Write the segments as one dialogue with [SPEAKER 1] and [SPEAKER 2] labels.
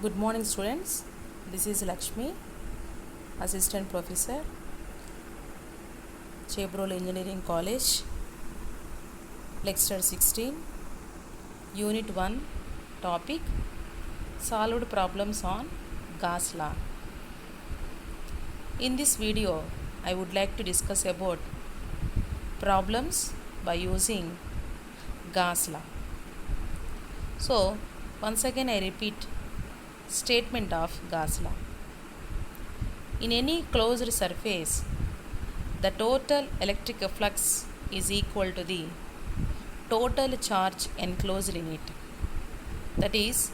[SPEAKER 1] Good morning, students. This is Lakshmi, Assistant Professor, Chabrol Engineering College, Lecture 16, Unit 1, Topic Solved Problems on Gauss Law. In this video, I would like to discuss about problems by using Gauss Law. So, once again I repeat statement of Gauss Law. In any closed surface, the total electric flux is equal to the total charge enclosed in it. That is,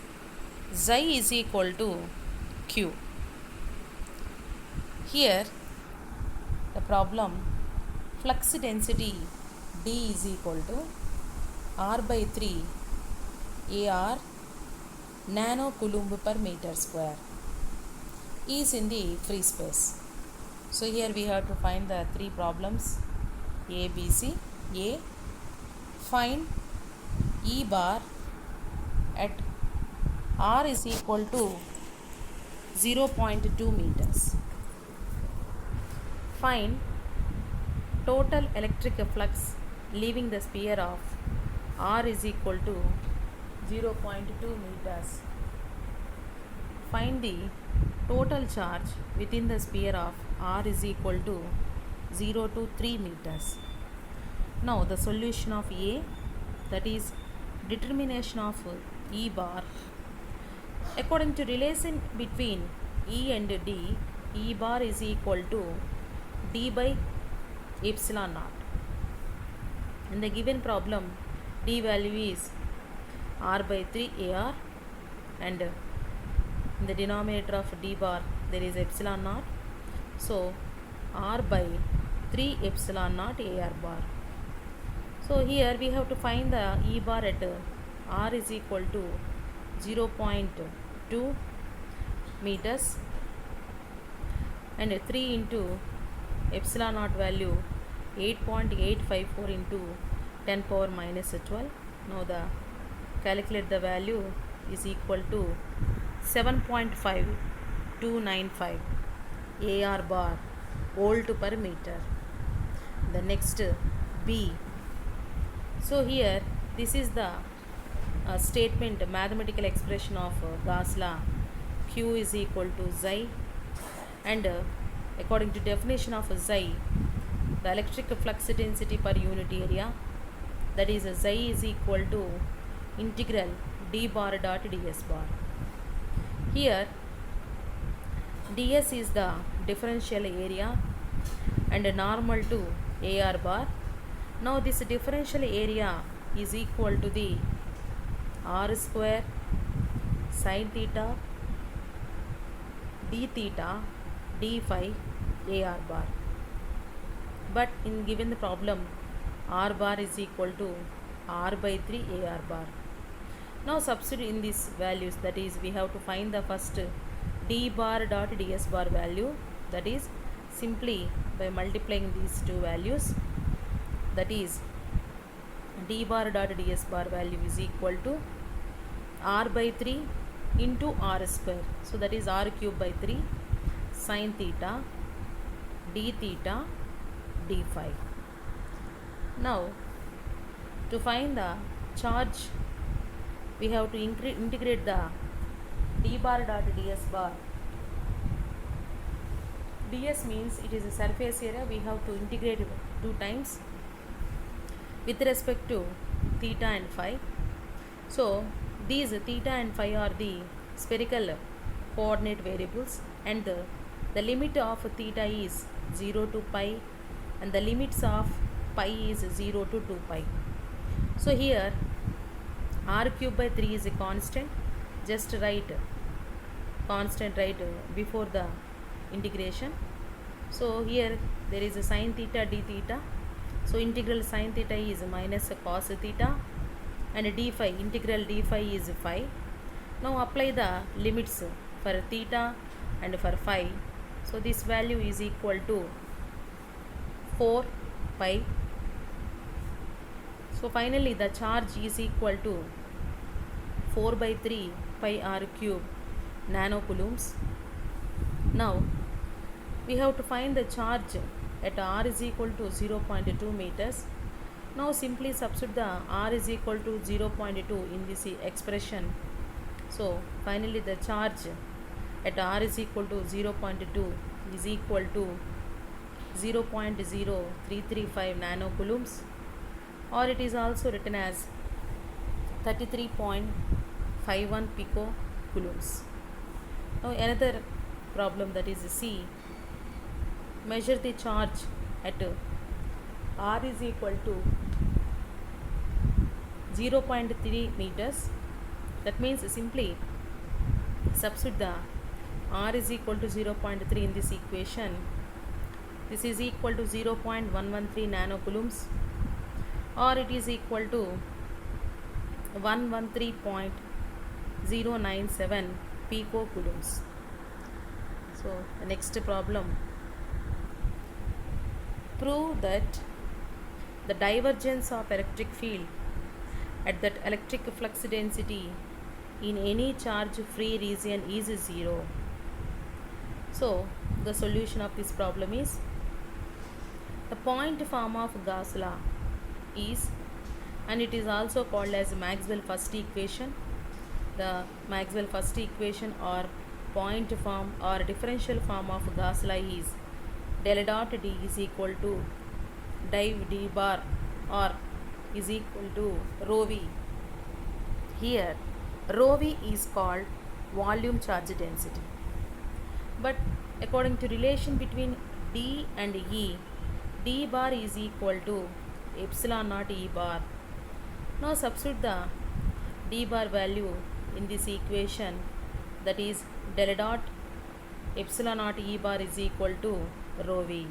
[SPEAKER 1] Xi is equal to Q. Here, the problem flux density D is equal to R by 3 AR nanocoulomb per meter square is in the free space. So here we have to find the three problems A, B, C. A, find E bar at R is equal to 0.2 meters. Find total electric flux leaving the sphere of R is equal to 0.2 meters. Find the total charge within the sphere of R is equal to 0 to 3 meters. Now the solution of A, that is determination of E bar. According to relation between E and D, E bar is equal to D by epsilon naught. In the given problem, D value is R by 3 AR, and in the denominator of D bar there is epsilon naught. So R by 3 epsilon naught AR bar. So here we have to find the E bar at R is equal to 0.2 meters, and 3 into epsilon naught value 8.854 into 10 power minus 12. Now the calculate the value is equal to 7.5295 AR bar volt per meter. The next B. So here this is the statement, mathematical expression of Gauss law. Q is equal to Xi, and according to definition of Xi, the electric flux density per unit area, that is Xi is equal to integral d bar dot ds bar. Here ds is the differential area and normal to AR bar. Now this differential area is equal to the R square sin theta d theta d phi AR bar. But in given the problem, R bar is equal to R by 3 AR bar. Now substitute in these values, that is we have to find the first d bar dot ds bar value, that is simply by multiplying these two values, that is d bar dot ds bar value is equal to R by 3 into R square. So that is R cube by 3 sin theta d theta d phi. Now to find the charge, we have to integrate the d bar dot ds bar. ds means it is a surface area. We have to integrate it 2 times with respect to theta and phi. So these theta and phi are the spherical coordinate variables, and the limit of theta is 0 to pi, and the limits of pi is 0 to 2 pi. So here R cube by 3 is a constant. Just write constant right before the integration. So here there is a sin theta d theta. So integral sin theta is minus cos theta, and d phi, integral d phi is phi. Now apply the limits for theta and for phi. So this value is equal to 4 pi. So finally the charge is equal to 4 by 3 pi r cube nanocoulombs. Now we have to find the charge at r is equal to 0.2 meters. Now simply substitute the r is equal to 0.2 in this expression. So finally the charge at r is equal to 0.2 is equal to 0.0335 nanocoulombs, or it is also written as 33.51 picocoulombs. Now another problem, that is C. Measure the charge at r is equal to 0.3 meters. That means simply substitute the r is equal to 0.3 in this equation. This is equal to 0.113 nanocoulombs, or it is equal to 113.097 picocoulombs. So the next problem, prove that the divergence of electric field at that electric flux density in any charge free region is 0. So the solution of this problem is, the point form of Gauss law is, and it is also called as Maxwell first equation. The Maxwell first equation or point form or differential form of Gauss law is del dot D is equal to div D bar or is equal to rho V. Here rho V is called volume charge density, but according to relation between D and E, D bar is equal to epsilon naught E bar. Now substitute the D bar value in this equation, that is del dot epsilon naught E bar is equal to rho V.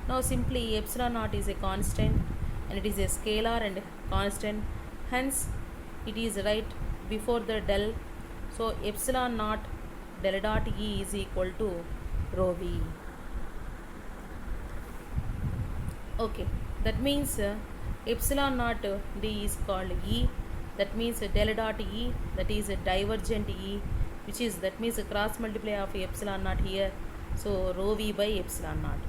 [SPEAKER 1] Now simply epsilon naught is a constant and it is a scalar and constant, hence it is right before the del. So epsilon naught del dot E is equal to rho V. Okay, that means epsilon naught D is called E. That means del dot E, that is a divergent E, which is, that means a cross multiply of epsilon naught here. So rho V by epsilon naught.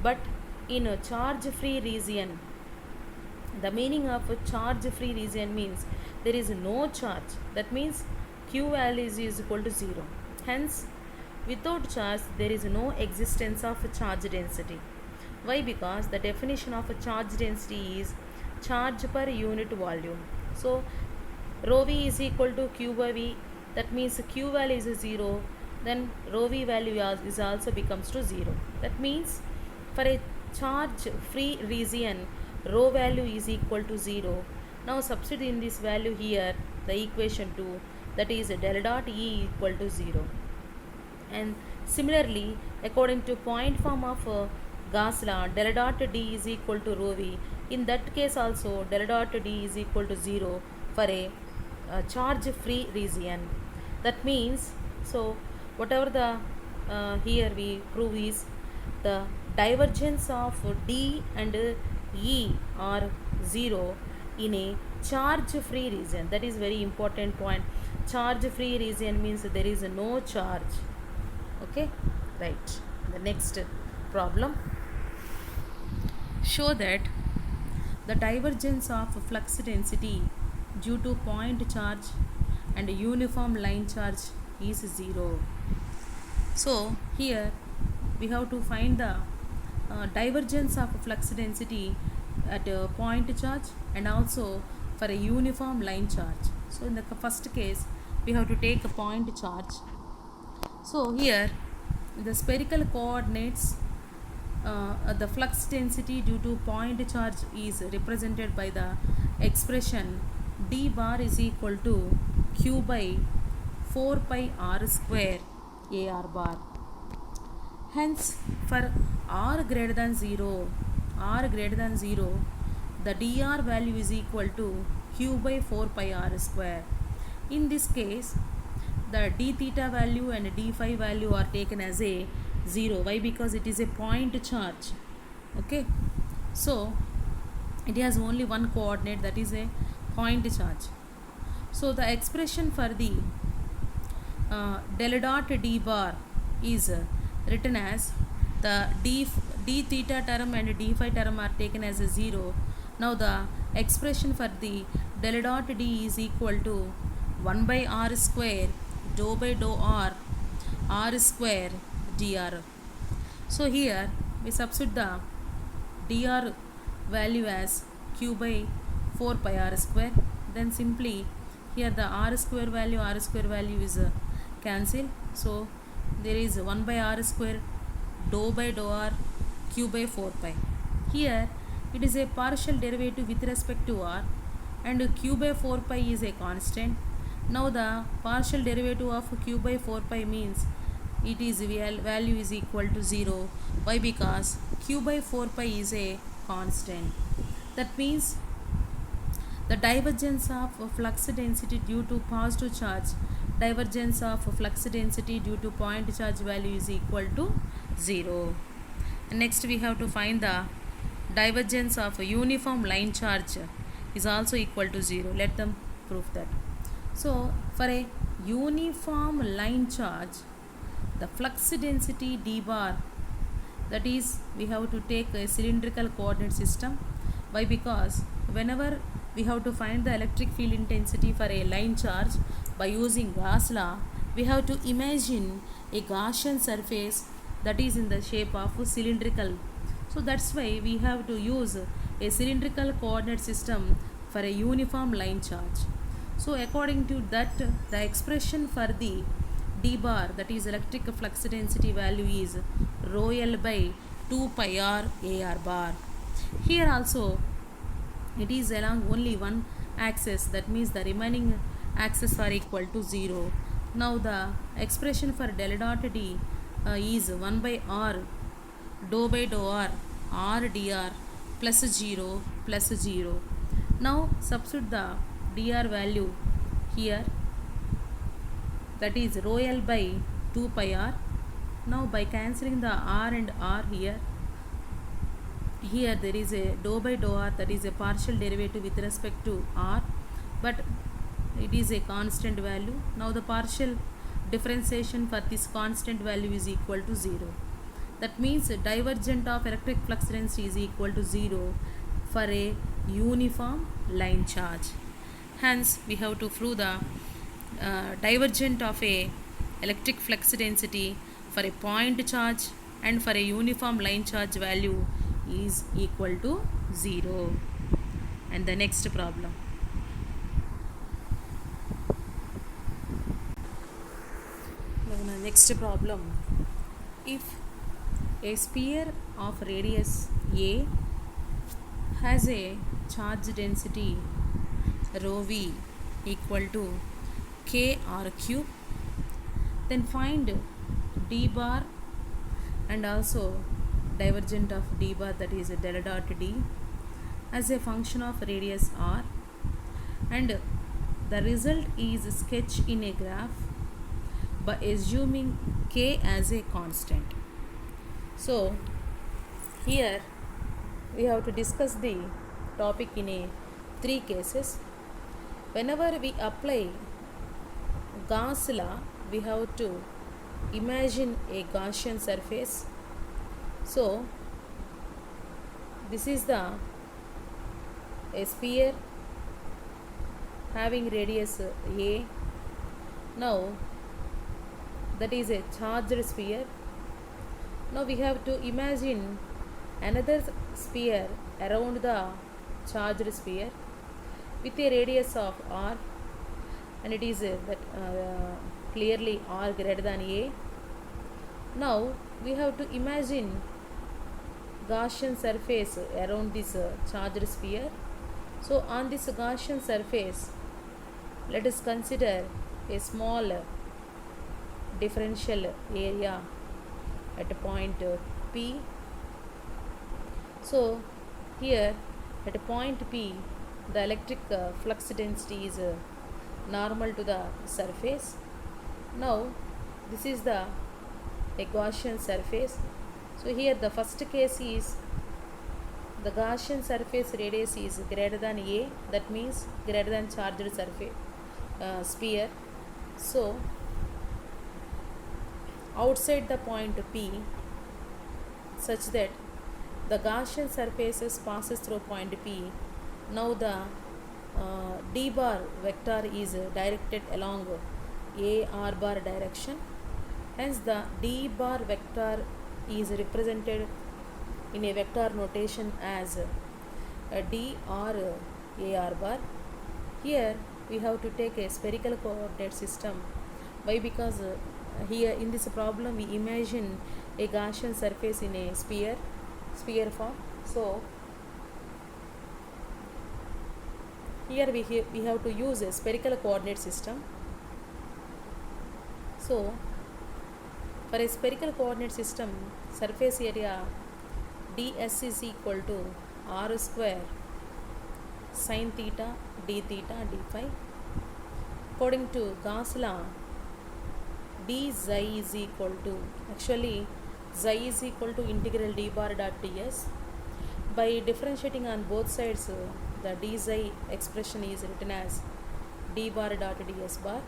[SPEAKER 1] But in a charge free region, the meaning of a charge free region means there is no charge. That means Q value is equal to 0. Hence without charge there is no existence of a charge density. Why? Because the definition of a charge density is charge per unit volume. So rho V is equal to Q by V. That means Q value is 0, then rho V value is also becomes to 0. That means for a charge free region, rho value is equal to 0. Now substitute in this value here the equation 2, that is del dot E equal to 0. And similarly, according to point form of Gauss law, del dot D is equal to rho V. In that case also del dot D is equal to 0 for a charge free region. That means, so whatever the here we prove is, the divergence of D and E are 0 in a charge free region. That is very important point. Charge free region means there is no charge. Okay, right. The next problem, show that the divergence of flux density due to point charge and uniform line charge is 0. So here we have to find the divergence of flux density at a point charge and also for a uniform line charge. So in the first case we have to take a point charge. So here the spherical coordinates, the flux density due to point charge is represented by the expression D bar is equal to Q by 4 pi r square AR bar. Hence for r greater than 0, the dr value is equal to Q by 4 pi r square. In this case the d theta value and d phi value are taken as a 0. Why? Because it is a point charge. Okay, so it has only one coordinate, that is a point charge. So the expression for the del dot d bar is written as the d theta term and d phi term are taken as a 0. Now the expression for the del dot d is equal to 1 by r square dou by dou r square dr. So here we substitute the dr value as q by 4 pi r square. Then simply here the r square value is cancel. So there is 1 by r square dou by dou r q by 4 pi. Here it is a partial derivative with respect to r and q by 4 pi is a constant. Now the partial derivative of q by 4 pi means it is value is equal to 0. Why? Because q by 4 pi is a constant. That means the divergence of flux density due to positive charge, divergence of flux density due to point charge value is equal to 0. And next we have to find the divergence of a uniform line charge is also equal to 0. Let them prove that. So for a uniform line charge, the flux density d bar, that is we have to take a cylindrical coordinate system. Why? Because whenever we have to find the electric field intensity for a line charge by using Gauss law, we have to imagine a Gaussian surface that is in the shape of cylindrical. So that's why we have to use a cylindrical coordinate system for a uniform line charge. So according to that, the expression for the d bar, that is electric flux density value, is rho l by 2 pi r a r bar. Here also it is along only one axis, that means the remaining axes are equal to 0. Now the expression for del dot d is 1 by r dou by dou r dr plus 0 plus 0. Now substitute the dr value here, that is rho l by 2 pi r. Now by cancelling the r and r here there is a dou by dou r, that is a partial derivative with respect to r, but it is a constant value. Now the partial differentiation for this constant value is equal to 0. That means divergent of electric flux density is equal to 0 for a uniform line charge. Hence we have to prove the divergent of a electric flux density for a point charge and for a uniform line charge value is equal to 0. And the next problem. Now the next problem. If a sphere of radius a has a charge density rho v equal to k r cube, then find d bar and also divergent of d bar, that is del dot d, as a function of radius r, and the result is sketched in a graph by assuming k as a constant. So here we have to discuss the topic in a 3 cases. Whenever we apply Gauss law, we have to imagine a Gaussian surface. So this is a sphere having radius a. Now that is a charged sphere. Now we have to imagine another sphere around the charged sphere with a radius of r, and it is clearly r greater than a. Now we have to imagine Gaussian surface around this charged sphere. So on this Gaussian surface, let us consider a small differential area at a point P. So here at a point P, the electric flux density is normal to the surface. Now this is the a Gaussian surface. So here the first case is the Gaussian surface radius is greater than a, that means greater than charged surface. sphere. So outside the point P, such that the Gaussian surfaces passes through point P. Now the d bar vector is directed along a r bar direction. Hence the d bar vector is represented in a vector notation as d r a r bar. Here we have to take a spherical coordinate system. Why? Because here in this problem we imagine a Gaussian surface in a sphere form. So here we have to use a spherical coordinate system. So for a spherical coordinate system, surface area ds is equal to r square sin theta d theta d phi. According to Gauss law, d xi is equal to, actually xi is equal to integral d bar dot ds. By differentiating on both sides, the d xi expression is written as d bar dot ds bar.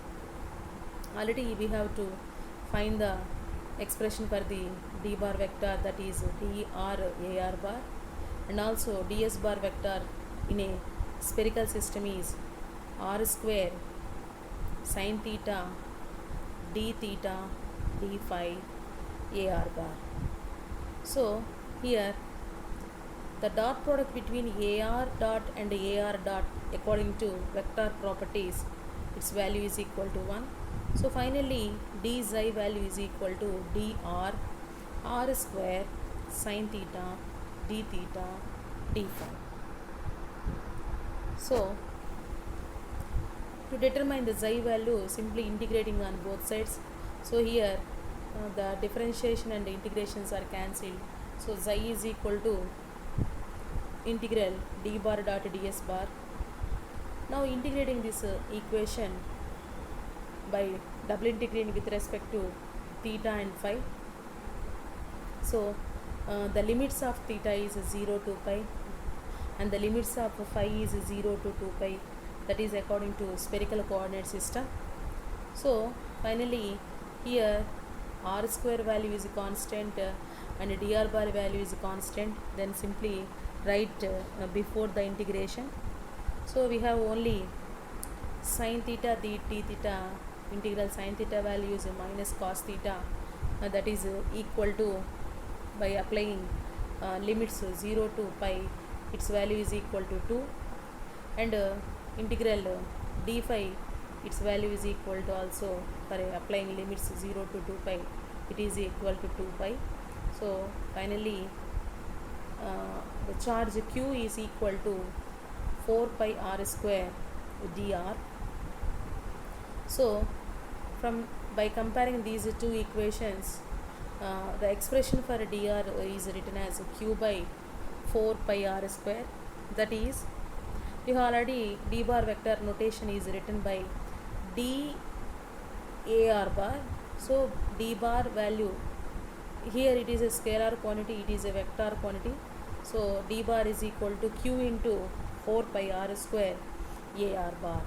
[SPEAKER 1] Already we have to find the expression for the d bar vector, that is d r a r bar, and also ds bar vector in a spherical system is r square sin theta d theta d phi a r bar. So here the dot product between ar dot and ar dot, according to vector properties, its value is equal to 1. So finally d xi value is equal to dr r square sin theta d theta d phi. So to determine the xi value, simply integrating on both sides. So here the differentiation and the integrations are cancelled. So xi is equal to integral d bar dot ds bar. Now integrating this equation by double integrating with respect to theta and phi. So the limits of theta is 0 to pi, and the limits of phi is 0 to 2 pi. That is according to spherical coordinate system. So finally here r square value is constant and dr bar value is constant. Then simply write before the integration. So we have only sin theta d theta, integral sin theta value is minus cos theta, that is equal to, by applying limits 0 to pi, its value is equal to 2, and integral d phi, its value is equal to, also for applying limits 0 to 2 pi, it is equal to 2 pi. So finally the charge q is equal to 4 pi r square dr. So by comparing these two equations, the expression for dr is written as q by 4 pi r square. That is, we have already d bar vector notation is written by d a r bar. So d bar value, here it is a scalar quantity, it is a vector quantity. So d bar is equal to q into 4 pi r square a r bar.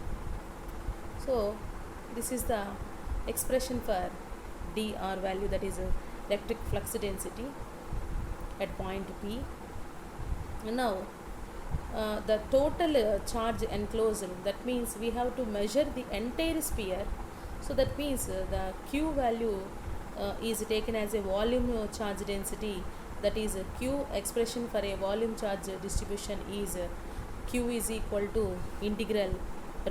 [SPEAKER 1] So this is the expression for dr value, that is electric flux density at point P. Now the total charge enclosed, that means we have to measure the entire sphere. So that means the q value is taken as a volume charge density, that is q expression for a volume charge distribution is q is equal to integral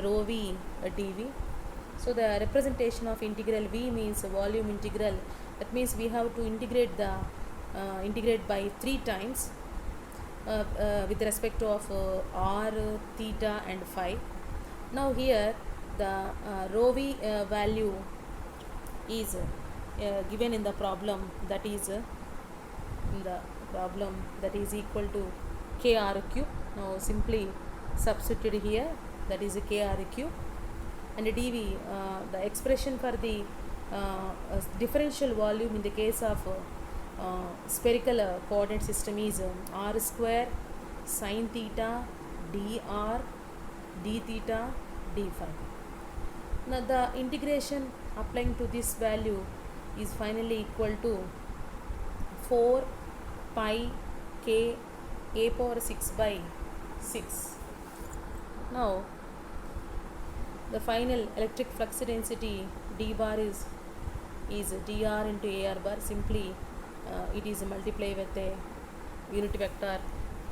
[SPEAKER 1] rho v dv. So the representation of integral v means volume integral, that means we have to integrate by 3 times with respect of r, theta and phi. Now here the rho v value is given in the problem, that is that is equal to kr cube. Now simply substitute here, that is kr cube, and dv, the expression for the differential volume in the case of spherical coordinate system is r square sin theta dr d theta d phi. Now the integration applying to this value is finally equal to 4 pi k a power 6 by 6. Now the final electric flux density d bar is dr into ar bar. Simply it is multiplied with a unit vector,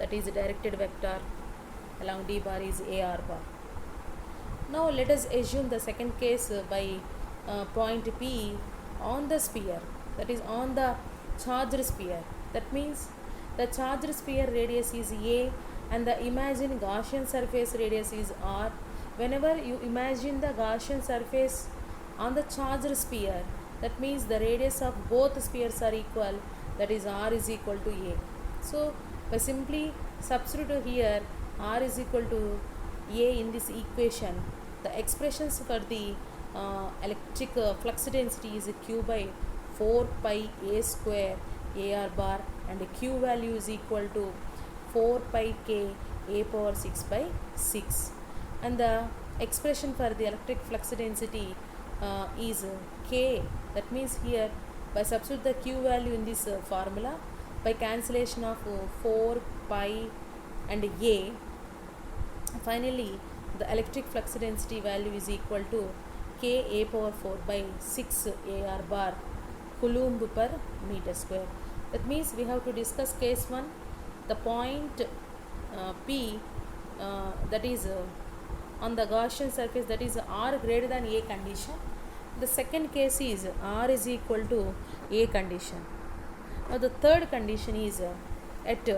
[SPEAKER 1] that is a directed vector along d bar is ar bar. Now let us assume the second case by point P on the sphere, that is on the charged sphere. That means the charged sphere radius is a and the imagined Gaussian surface radius is r. Whenever you imagine the Gaussian surface on the charged sphere, that means the radius of both spheres are equal, that is r is equal to a. So by simply substitute here r is equal to a in this equation, the expressions for the electric flux density is q by 4 pi a square ar bar, and q value is equal to 4 pi k a power 6 by 6, and the expression for the electric flux density is k. That means here by substitute the q value in this formula, by cancellation of 4 pi and a, finally the electric flux density value is equal to k a power 4 by 6 ar bar coulomb per meter square. That means we have to discuss case 1, the point P that is on the Gaussian surface, that is r greater than a condition. The second case is r is equal to a condition. Now the third condition is at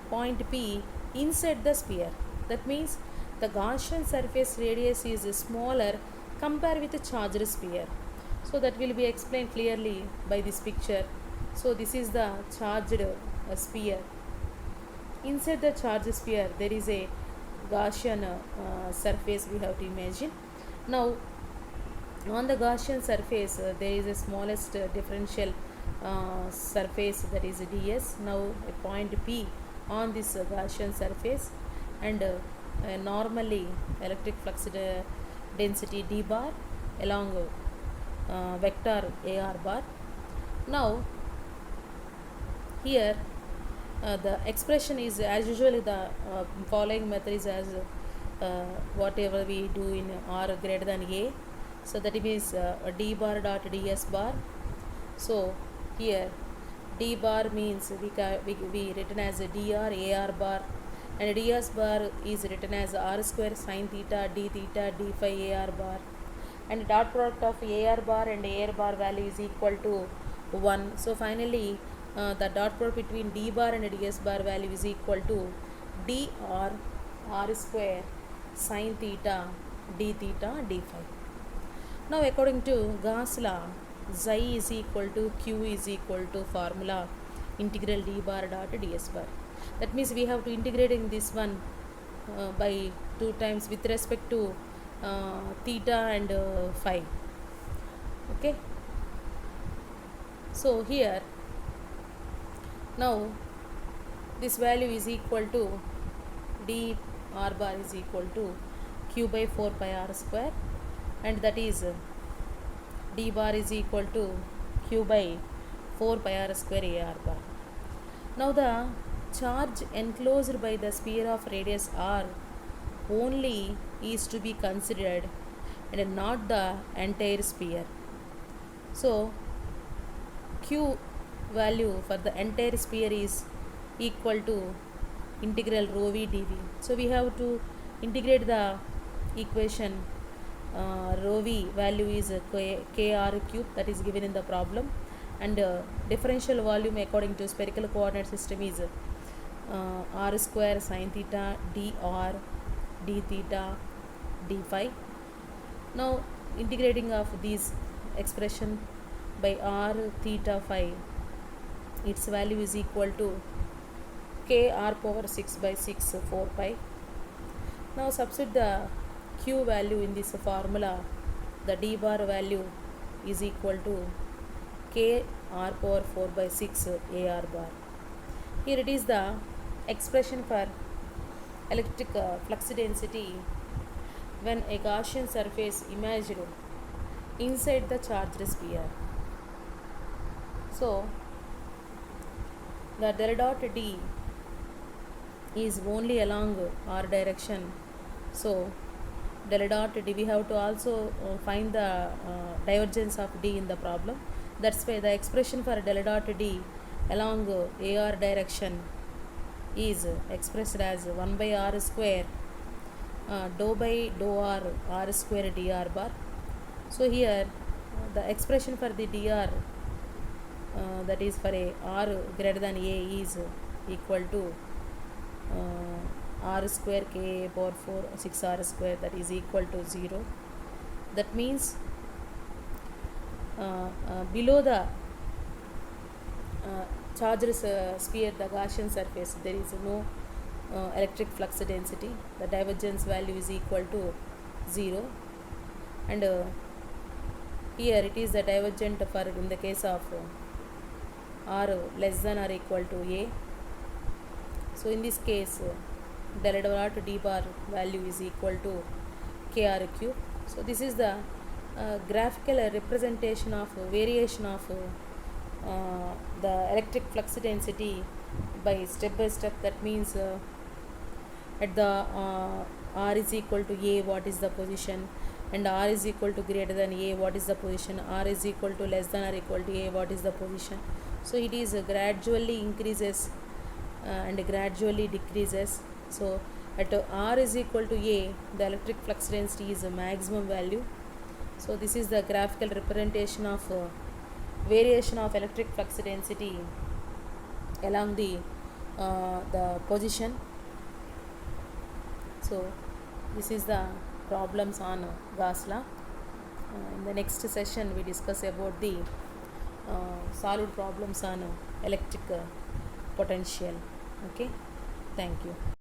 [SPEAKER 1] point P inside the sphere. That means the Gaussian surface radius is smaller compared with the charged sphere. So that will be explained clearly by this picture. So this is the charged sphere. Inside the charged sphere there is a Gaussian surface we have to imagine. Now on the Gaussian surface there is a smallest differential surface, that is ds. Now a point P on this Gaussian surface, and normally electric flux density d bar along vector ar bar. Now here the expression is as usually the following method is as whatever we do in r greater than a. So that means d bar dot ds bar. So here d bar means we written as dr ar bar, and ds bar is written as r square sin theta d phi ar bar, and dot product of ar bar and ar bar value is equal to 1. So finally the dot product between d bar and ds bar value is equal to dr r square sin theta d phi. Now according to Gauss law, xi is equal to q is equal to formula integral d bar dot ds bar. That means we have to integrate in this one by 2 times with respect to theta and phi. Okay. So here now this value is equal to d r bar is equal to q by 4 pi r square, and that is d bar is equal to q by 4 pi r square a r bar. Now the charge enclosed by the sphere of radius r only is to be considered and not the entire sphere. So q value for the entire sphere is equal to integral rho v dv. So we have to integrate the equation rho v value is kr cube, that is given in the problem, and differential volume according to spherical coordinate system is r square sin theta dr d theta d phi. Now integrating of these expression by r theta phi, its value is equal to k r power 6 by 6 4 pi. Now substitute the q value in this formula. The d bar value is equal to k r power 4 by 6 a r bar. Here it is the expression for electric flux density when a Gaussian surface imaged inside the charged sphere. So the del dot D is only along r direction. So del dot D, we have to also find the divergence of D in the problem. That's why the expression for del dot D along AR direction is expressed as 1 by r square dou by dou r square dr bar. So here the expression for the dr that is for a r greater than a is equal to r square k power 4 6r square, that is equal to 0. That means below the charged sphere, the Gaussian surface, there is no electric flux density. The divergence value is equal to 0, and here it is the divergent for in the case of r less than or equal to a. So in this case del dot D bar value is equal to kr cube. So this is the graphical representation of variation of the electric flux density by step. That means at the r is equal to a, what is the position, and r is equal to greater than a, what is the position, r is equal to less than or equal to a, what is the position. So it is gradually increases and gradually decreases. So at r is equal to a, the electric flux density is a maximum value. So this is the graphical representation of variation of electric flux density along the position. So this is the problems on Gauss law. In the next session we discuss about the solved problems on electric potential. Okay, thank you.